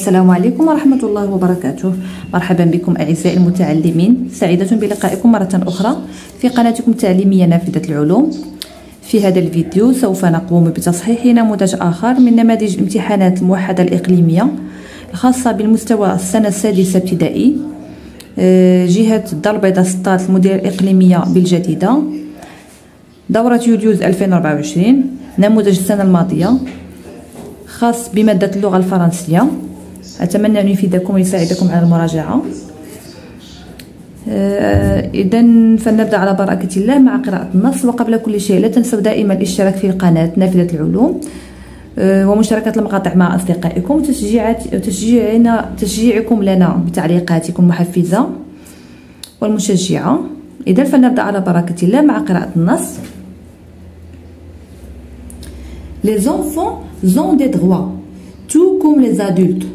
السلام عليكم ورحمة الله وبركاته. مرحبا بكم أعزائي المتعلمين، سعيدة بلقائكم مرة أخرى في قناتكم التعليمية نافذة العلوم. في هذا الفيديو سوف نقوم بتصحيح نموذج آخر من نماذج امتحانات الموحدة الإقليمية الخاصة بالمستوى السنة السادسة ابتدائي، جهة الدار البيضاء سطات المديرية الإقليمية بالجديدة، دورة يوليوز 2024. نموذج السنة الماضية خاص بمادة اللغة الفرنسية. أتمنى أن يفيدكم ويساعدكم على المراجعة. إذن فلنبدأ على بركة الله مع قراءة النص. وقبل كل شيء لا تنسوا دائما الاشتراك في القناة نافذة العلوم ومشاركة المقاطع مع أصدقائكم وتشجيعكم لنا بتعليقاتكم المحفزة والمشجعة. إذن فلنبدأ على بركة الله مع قراءة النص. Les enfants ont des droits, tout comme les adultes.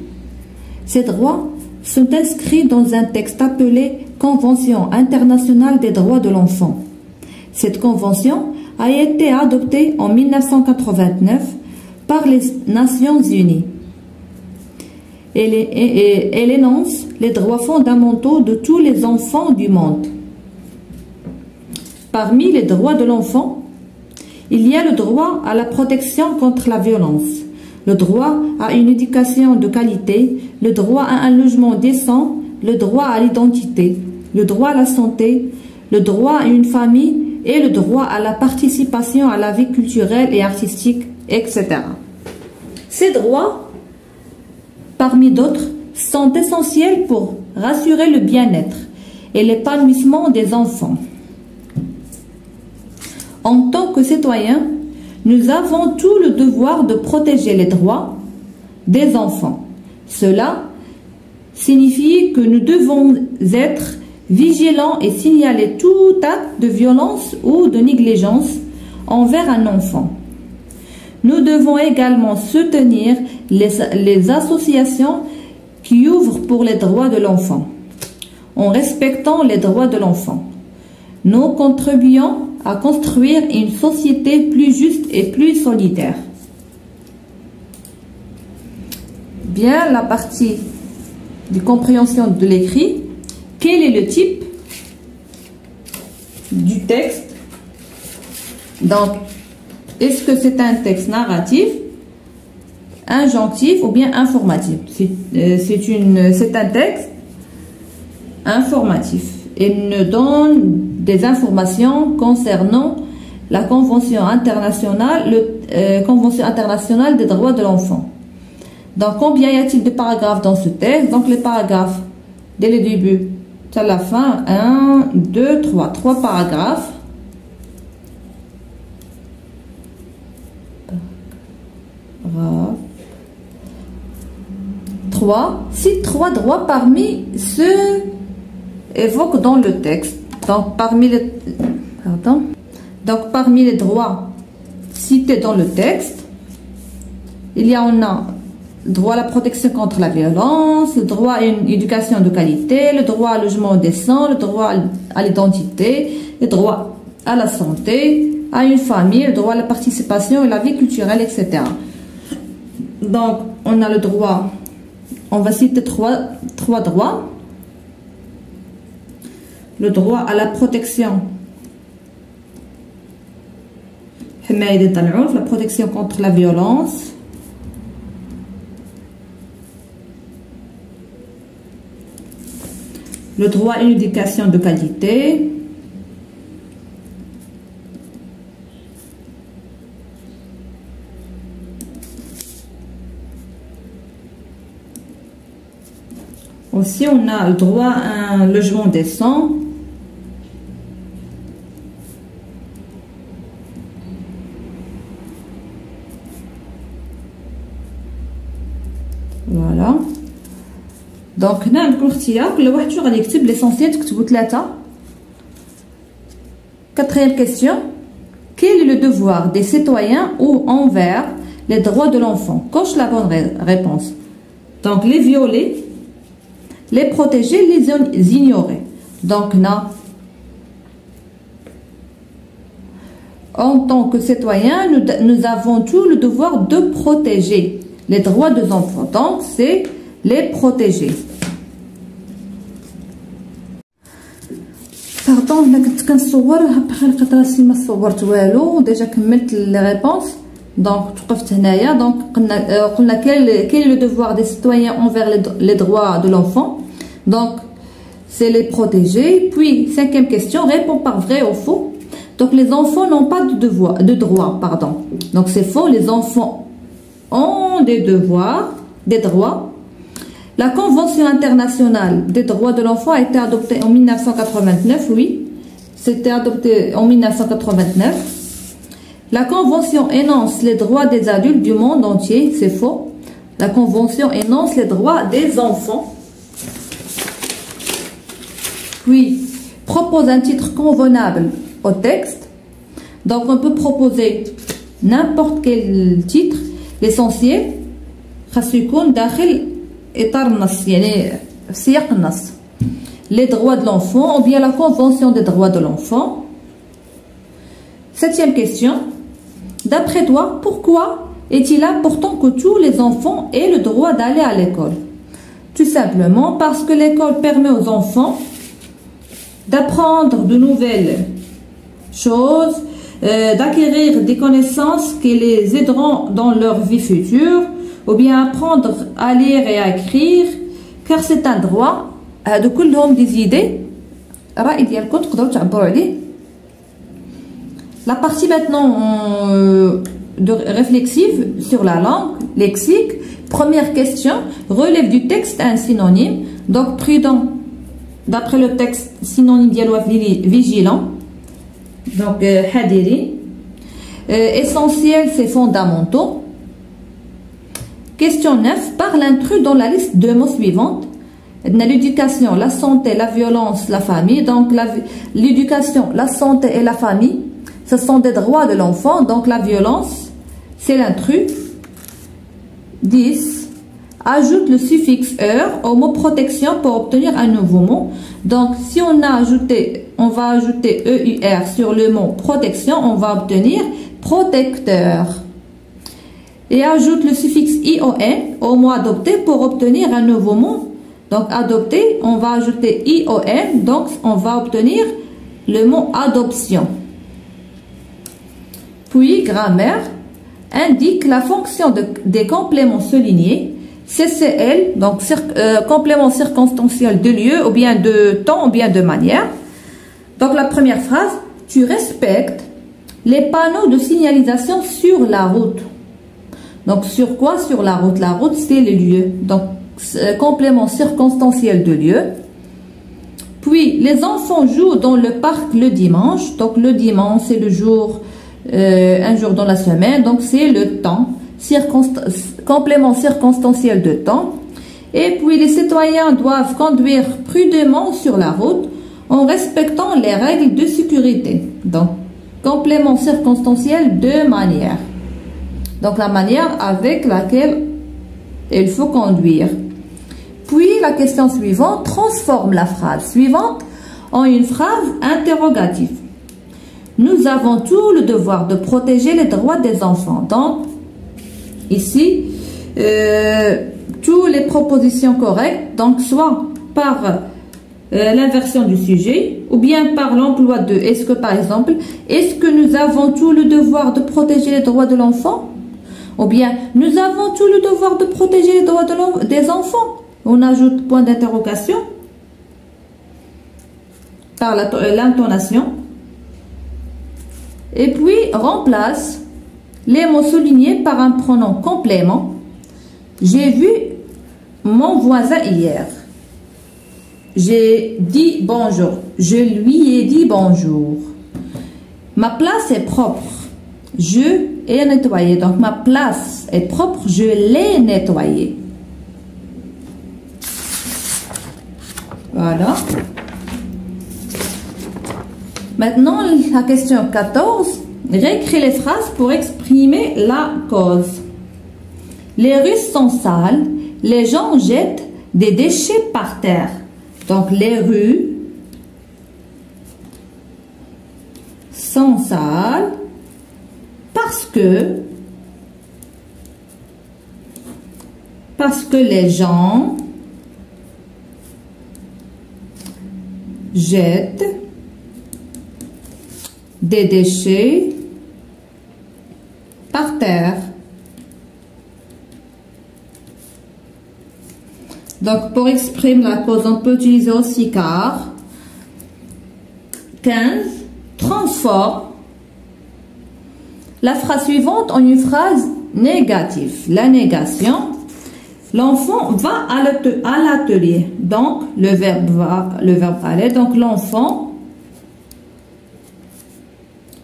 Ces droits sont inscrits dans un texte appelé Convention internationale des droits de l'enfant. Cette convention a été adoptée en 1989 par les Nations Unies. Elle énonce les droits fondamentaux de tous les enfants du monde. Parmi les droits de l'enfant, il y a le droit à la protection contre la violence, le droit à une éducation de qualité, le droit à un logement décent, le droit à l'identité, le droit à la santé, le droit à une famille et le droit à la participation à la vie culturelle et artistique, etc. Ces droits, parmi d'autres, sont essentiels pour rassurer le bien-être et l'épanouissement des enfants. En tant que citoyens, nous avons tout le devoir de protéger les droits des enfants. Cela signifie que nous devons être vigilants et signaler tout acte de violence ou de négligence envers un enfant. Nous devons également soutenir les associations qui ouvrent pour les droits de l'enfant. En respectant les droits de l'enfant, nous contribuons à construire une société plus juste et plus solidaire. Bien, la partie de compréhension de l'écrit. Quel est le type du texte? Donc, est-ce que c'est un texte narratif, injonctif ou bien informatif? C'est un texte informatif. Il nous donne des informations concernant la Convention internationale des droits de l'enfant. Donc, combien y a-t-il de paragraphes dans ce texte? Donc, les paragraphes, dès le début à la fin, 1, 2, 3. 3 paragraphes. Paragraphe. 3. Cite 3 droits parmi ceux évoqués dans le texte. Donc, parmi les droits cités dans le texte, il y en a le droit à la protection contre la violence, le droit à une éducation de qualité, le droit à un logement décent, le droit à l'identité, le droit à la santé, à une famille, le droit à la participation et la vie culturelle, etc. Donc, on a le droit, on va citer trois droits. Le droit à la protection, la protection contre la violence, le droit à une éducation de qualité, aussi on a le droit à un logement décent, voilà. Donc هنا عندكم الاختيار، كل واحد شنو غادي يكتب ليسونسيال، تكتبوا 3. Quatrième question. Quel est le devoir des citoyens ou envers les droits de l'enfant? Coche la bonne réponse. Donc les violer, les protéger, les ignorer. Donc là, en tant que citoyens, nous avons tout le devoir de protéger les droits des enfants. Donc c'est les protéger. Pardon, je كنت كنصور بحال لقيت راسي ما صورت والو ديجا كملت لي ريبونس. دونك توقفت هنايا. دونك قلنا quel est le devoir des citoyens envers les droits de l'enfant. Donc c'est les protéger. Puis cinquième question, répond par vrai ou faux. Donc les enfants n'ont pas de droit, pardon. Donc c'est faux, les enfants ont des devoirs, des droits. La Convention internationale des droits de l'enfant a été adoptée en 1989, oui. C'était adopté en 1989. La Convention énonce les droits des adultes du monde entier, c'est faux. La Convention énonce les droits des enfants. Puis, propose un titre convenable au texte. Donc, on peut proposer n'importe quel titre. L'essentiel, les droits de l'enfant ou bien la Convention des droits de l'enfant. Septième question. D'après toi, pourquoi est-il important que tous les enfants aient le droit d'aller à l'école? Tout simplement parce que l'école permet aux enfants d'apprendre de nouvelles choses, d'acquérir des connaissances qui les aideront dans leur vie future, ou bien apprendre à lire et à écrire, car c'est un droit. هادو كلهم des idées رأي ديالكم تقدروا تعبروا عليه. La partie maintenant de réflexive sur la langue, lexique. Première question, relève du texte un synonyme. Donc prudent, d'après le texte, synonyme dialogue vigilant. Donc hadiri. Essentiel, c'est fondamentaux. Question 9, par l'intrus dans la liste de mots suivantes. L'éducation, la santé, la violence, la famille. Donc l'éducation, la santé et la famille, ce sont des droits de l'enfant. Donc la violence, c'est l'intrus. 10. Ajoute le suffixe heure au mot protection pour obtenir un nouveau mot. Donc si on va ajouter EUR sur le mot protection, on va obtenir protecteur. Et ajoute le suffixe ION au mot adopté pour obtenir un nouveau mot. Donc adopté, on va ajouter ION, donc on va obtenir le mot adoption. Puis grammaire indique la fonction des compléments soulignés. CCL, donc complément circonstanciel de lieu, ou bien de temps, ou bien de manière. Donc la première phrase, tu respectes les panneaux de signalisation sur la route. Donc sur quoi? Sur la route. La route, c'est le lieu. Donc complément circonstanciel de lieu. Puis les enfants jouent dans le parc le dimanche. Donc le dimanche, c'est le jour, un jour dans la semaine. Donc c'est le temps. Complément circonstanciel de temps. Et puis les citoyens doivent conduire prudemment sur la route en respectant les règles de sécurité. Donc complément circonstanciel de manière. Donc la manière avec laquelle il faut conduire. Puis la question suivante transforme la phrase suivante en une phrase interrogative. Nous avons tout le devoir de protéger les droits des enfants. Donc ici, toutes les propositions correctes, donc soit par l'inversion du sujet, ou bien par l'emploi de est-ce que par exemple, est-ce que nous avons tout le devoir de protéger les droits de l'enfant? Ou bien nous avons tout le devoir de protéger les droits des enfants. On ajoute point d'interrogation par l'intonation. Et puis remplace les mots soulignés par un pronom complément. J'ai vu mon voisin hier. J'ai dit bonjour. Je lui ai dit bonjour. Ma place est propre. Je ai nettoyé. Donc ma place est propre. Je l'ai nettoyée. Voilà. Maintenant, la question 14. Réécris les phrases pour exprimer la cause. Les rues sont sales. Les gens jettent des déchets par terre. Donc, les rues sont sales Parce que les gens jettent des déchets par terre. Donc, pour exprimer la cause, on peut utiliser aussi car. 15. Transforme la phrase suivante en une phrase négative. La négation. L'enfant va à l'atelier. Donc, le verbe aller. Donc, l'enfant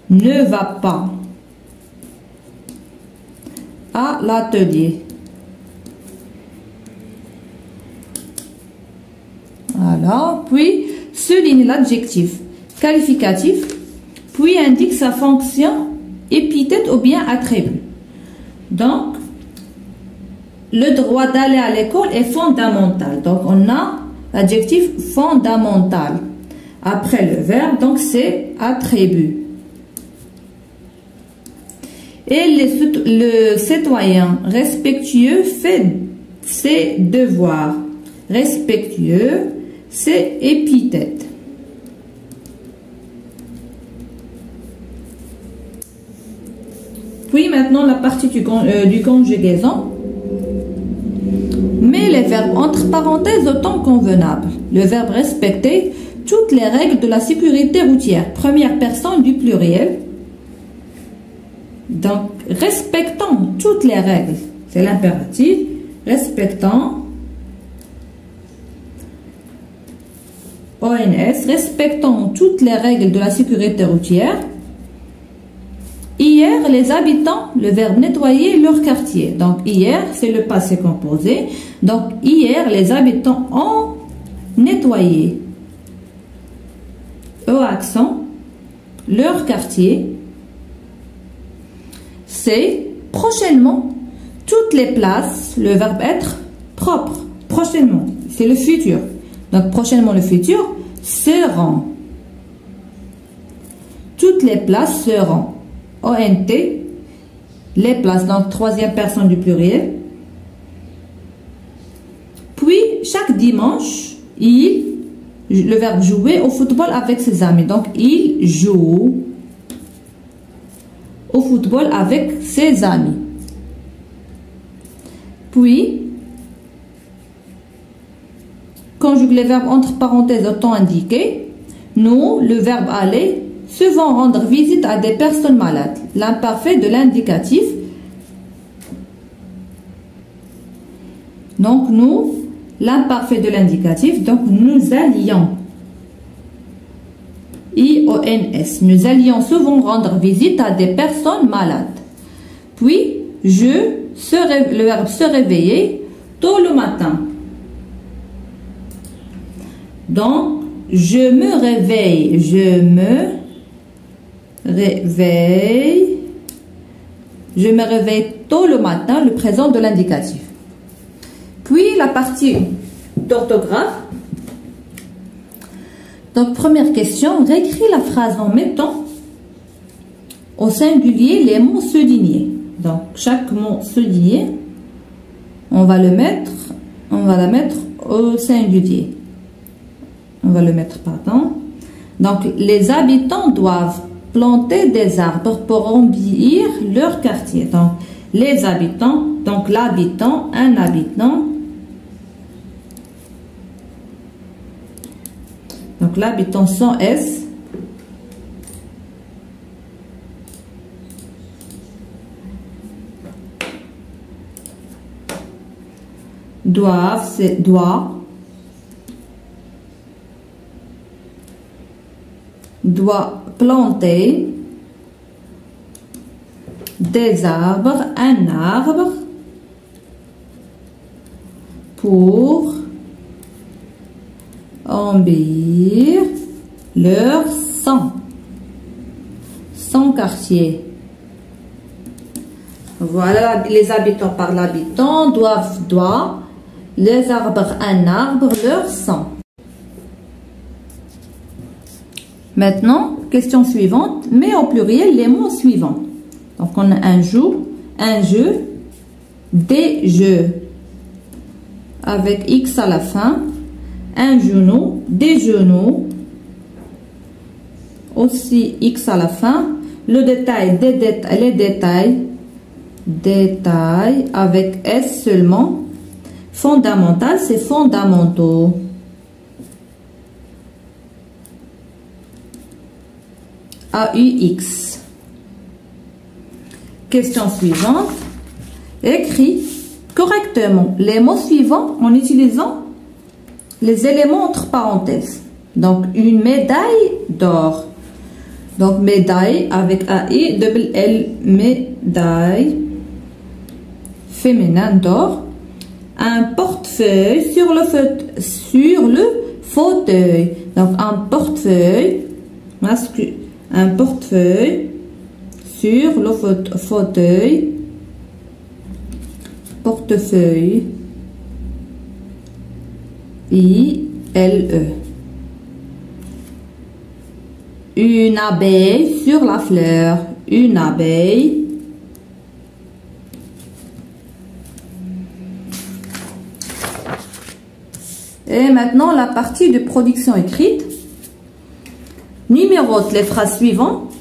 ne va pas à l'atelier. Voilà. Puis, souligne l'adjectif qualificatif, puis indique sa fonction épithète ou bien attribut. Donc, le droit d'aller à l'école est fondamental. Donc, on a l'adjectif fondamental. Après le verbe, donc c'est attribut. Et le citoyen respectueux fait ses devoirs. Respectueux, c'est épithète. Puis maintenant la partie du conjugaison. Mets les verbes entre parenthèses au temps convenable. Le verbe respecter toutes les règles de la sécurité routière. Première personne du pluriel. Donc, respectons toutes les règles. C'est l'impératif. Respectons. ONS. Respectons toutes les règles de la sécurité routière. Hier, les habitants, le verbe nettoyer leur quartier. Donc, hier, c'est le passé composé. Donc, hier, les habitants ont nettoyé. E accent, leur quartier. C'est prochainement, toutes les places, le verbe être propre. Prochainement, c'est le futur. Donc, prochainement, le futur, seront. Toutes les places seront. ONT, les places, donc troisième personne du pluriel. Puis, chaque dimanche, le verbe jouer au football avec ses amis. Donc, il joue au football avec ses amis. Puis, conjugue les verbes entre parenthèses au temps indiqué. Nous, le verbe aller, souvent rendre visite à des personnes malades. L'imparfait de l'indicatif. Donc, nous, l'imparfait de l'indicatif, donc nous allions. IONS. Nous allions souvent rendre visite à des personnes malades. Puis, le verbe se réveiller tôt le matin. Donc, je me réveille. Je me réveille tôt le matin, le présent de l'indicatif. Puis la partie d'orthographe. Donc première question, réécris la phrase en mettant au singulier les mots soulignés. Donc chaque mot souligné, on va la mettre au singulier. On va le mettre, pardon. Donc les habitants doivent planter des arbres pour embellir leur quartier. Donc, les habitants, donc l'habitant, un habitant. Donc, l'habitant sans S. Doivent, c'est doit. Doit planter des arbres, un arbre pour embellir leur son quartier. Voilà, les habitants par l'habitant doit, les arbres un arbre, leur sang. Maintenant, question suivante, mets au pluriel les mots suivants. Donc, on a un jeu, des jeux. avec X à la fin, un genou, des genoux, aussi X à la fin, le détail, les détails avec S seulement, fondamental c'est fondamentaux. AUX. Question suivante. Écris correctement les mots suivants en utilisant les éléments entre parenthèses. Donc, une médaille d'or. Donc, médaille avec AI, double L, médaille, féminin d'or. Un portefeuille sur le fauteuil. Donc, un portefeuille masculin. Un portefeuille sur le fauteuil. Portefeuille. I-L-E. Une abeille sur la fleur. Une abeille. Et maintenant, la partie de production écrite. Numérote les phrases suivantes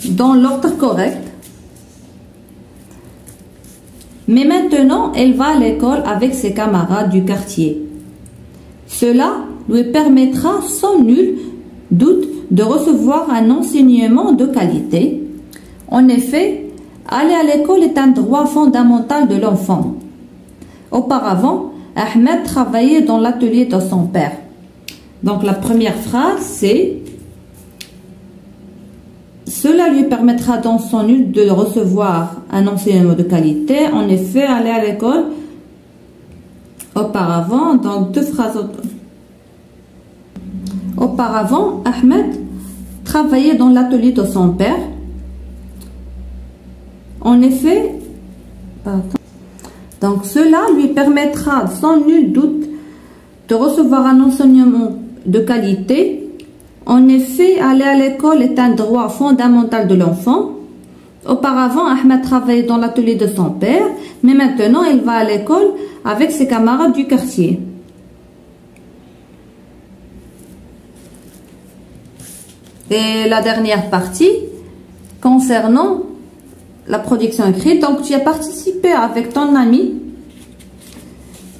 dans l'ordre correct. Mais maintenant, elle va à l'école avec ses camarades du quartier. Cela lui permettra sans nul doute de recevoir un enseignement de qualité. En effet, aller à l'école est un droit fondamental de l'enfant. Auparavant, Ahmed travaillait dans l'atelier de son père. Donc la première phrase c'est « Cela lui permettra dans son nul de recevoir un enseignement de qualité. En effet, aller à l'école auparavant. » Donc deux phrases. Auparavant, Ahmed travaillait dans l'atelier de son père. En effet, donc cela lui permettra sans nul doute de recevoir un enseignement de qualité. En effet, aller à l'école est un droit fondamental de l'enfant. Auparavant, Ahmed travaillait dans l'atelier de son père, mais maintenant, il va à l'école avec ses camarades du quartier. Et la dernière partie, concernant la production écrite, donc tu as participé avec ton ami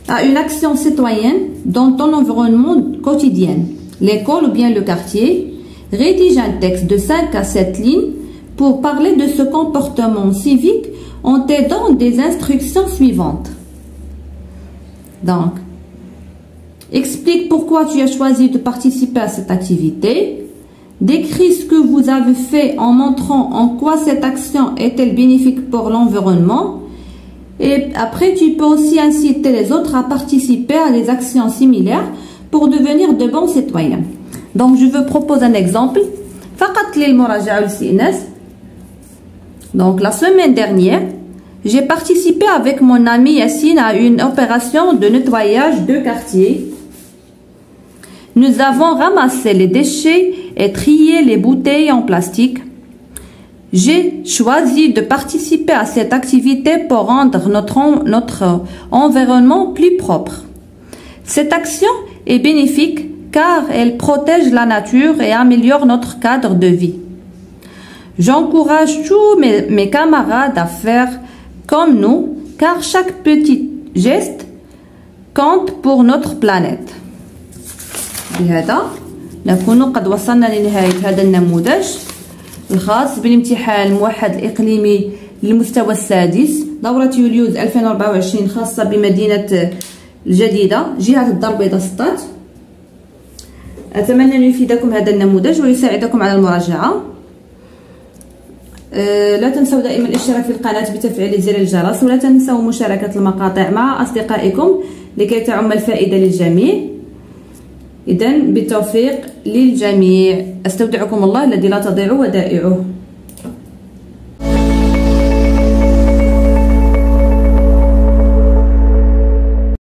à une action citoyenne dans ton environnement quotidien, l'école ou bien le quartier. Rédige un texte de 5 à 7 lignes pour parler de ce comportement civique en t'aidant des instructions suivantes. Donc, explique pourquoi tu as choisi de participer à cette activité. Décris ce que vous avez fait en montrant en quoi cette action est-elle bénéfique pour l'environnement. Et après, tu peux aussi inciter les autres à participer à des actions similaires pour devenir de bons citoyens. Donc, je vous propose un exemple. Donc, la semaine dernière, j'ai participé avec mon ami Yassine à une opération de nettoyage de quartier. Nous avons ramassé les déchets et trié les bouteilles en plastique. J'ai choisi de participer à cette activité pour rendre notre environnement plus propre. Cette action est bénéfique car elle protège la nature et améliore notre cadre de vie. J'encourage tous mes camarades à faire comme nous car chaque petit geste compte pour notre planète. بهذا نكون قد وصلنا لنهاية هذا النموذج الخاص بالامتحان الموحد الإقليمي للمستوى السادس دورة يوليوز 2024 خاصة بمدينة الجديدة جهة الدار البيضاء سطات. أتمنى أن يفيدكم هذا النموذج ويساعدكم على المراجعة. لا تنسوا دائما الاشتراك في القناة بتفعيل زر الجرس ولا تنسوا مشاركة المقاطع مع أصدقائكم لكي تعم الفائدة للجميع. إذن بالتوفيق للجميع. أستودعكم الله الذي لا تضيع ودائعه.